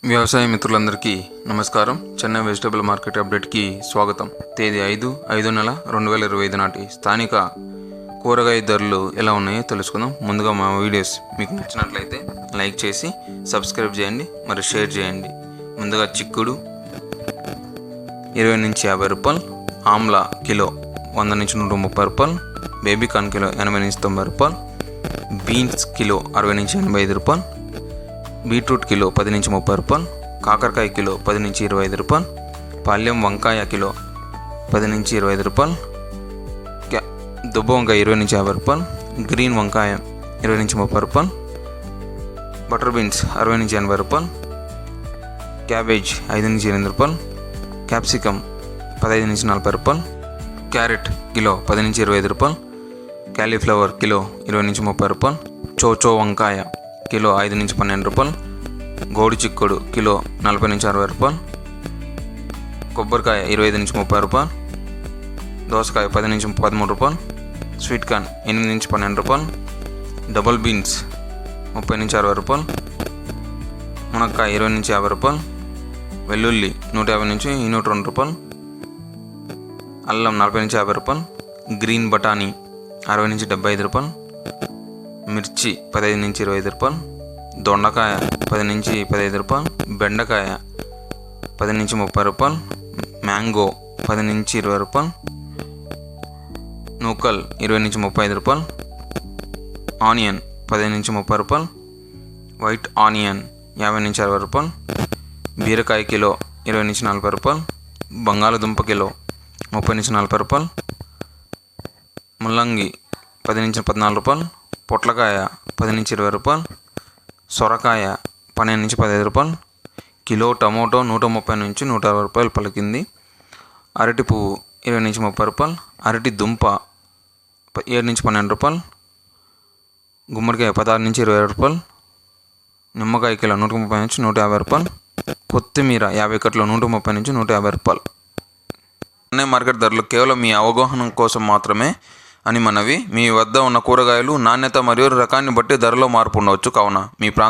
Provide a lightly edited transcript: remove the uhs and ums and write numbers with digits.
వ్యవసాయ మిత్రులందరికీ నమస్కారం. చెన్నై వెజిటబుల్ మార్కెట్ అప్డేట్కి స్వాగతం. తేదీ 5/5/2025 నాటి స్థానిక కూరగాయ ధరలు ఎలా ఉన్నాయో తెలుసుకుందాం. ముందుగా మా వీడియోస్ మీకు నచ్చినట్లయితే లైక్ చేసి సబ్స్క్రైబ్ చేయండి, మరి షేర్ చేయండి. ముందుగా చిక్కుడు 20 నుంచి 50 రూపాయలు, ఆమ్లా కిలో 100 నుంచి 130 రూపాయలు, బేబీకార్న్ కిలో 80 నుంచి 90 రూపాయలు, బీన్స్ కిలో 60 నుంచి 85 రూపాయలు, బీట్రూట్ కిలో 10 నుంచి 30 రూపాయలు, కాకరకాయ కిలో 10 నుంచి 25 రూపాయలు, పాల్యం వంకాయ కిలో 10 నుంచి 25 రూపాయలు, దుబ్బ వంకాయ 20 నుంచి 50 రూపాయలు, గ్రీన్ వంకాయ 20 నుంచి 30 రూపాయలు, బటర్ బీన్స్ 60 నుంచి 80 రూపాయలు, క్యాబేజ్ 5 నుంచి 8 రూపాయలు, క్యాప్సికమ్ 15 నుంచి 40 రూపాయలు, క్యారెట్ కిలో 10 నుంచి 25 రూపాయలు, క్యాలీఫ్లవర్ కిలో 20 నుంచి 30 రూపాయలు, చోచో వంకాయ కిలో 5 నుంచి 12 రూపాయలు, గోడి చిక్కుడు కిలో 40 నుంచి 60 రూపాయలు, కొబ్బరికాయ 25 నుంచి 30 రూపాయలు, దోసకాయ 10 నుంచి 13 రూపాయలు, స్వీట్ కార్న్ 8 నుంచి 12 రూపాయలు, డబుల్ బీన్స్ 30 నుంచి 60 రూపాయలు, మునక్కాయ 20 నుంచి 50 రూపాయలు, వెల్లుల్లి 150 నుంచి 102 రూపాయలు, అల్లం 40 నుంచి 50 రూపాయలు, గ్రీన్ బఠానీ 60 నుంచి 75 రూపాయలు, మిర్చి 15 నుంచి 25 రూపాయలు, దొండకాయ 10 నుంచి 15 రూపాయలు, బెండకాయ 10 నుంచి 30 రూపాయలు, మ్యాంగో 10 నుంచి 20 రూపాయలు, నూకల్ 20 నుంచి 35 రూపాయలు, ఆనియన్ 10 నుంచి 30 రూపాయలు, వైట్ ఆనియన్ 50 నుంచి 60 రూపాయలు, బీరకాయ కిలో 20 నుంచి 40 రూపాయలు, బంగాళదుంప కిలో 30 నుంచి 40 రూపాయలు, ముల్లంగి 10 నుంచి 14 రూపాయలు, పొట్లకాయ 10 నుంచి 20 రూపాయలు, సొరకాయ 12 నుంచి 15 రూపాయలు, కిలో టమోటో 130 నుంచి 160 రూపాయలు పలికింది, అరటి పువ్వు 20 నుంచి 30 రూపాయలు, అరటి దుంప 7 నుంచి 12 రూపాయలు, గుమ్మడికాయ 16 నుంచి 20 రూపాయలు, నిమ్మకాయ కిలో 130 నుంచి 150 రూపాయలు, కొత్తిమీర 50 కట్టలు 130 నుంచి 150 రూపాయలు. చెన్నై మార్కెట్ ధరలు కేవలం మీ అవగాహన కోసం మాత్రమే అని మనవి. మీ వద్ద ఉన్న కూరగాయలు నాణ్యత మరియు రకాన్ని బట్టి ధరలో మార్పు ఉండవచ్చు, కావున మీ ప్రాంతం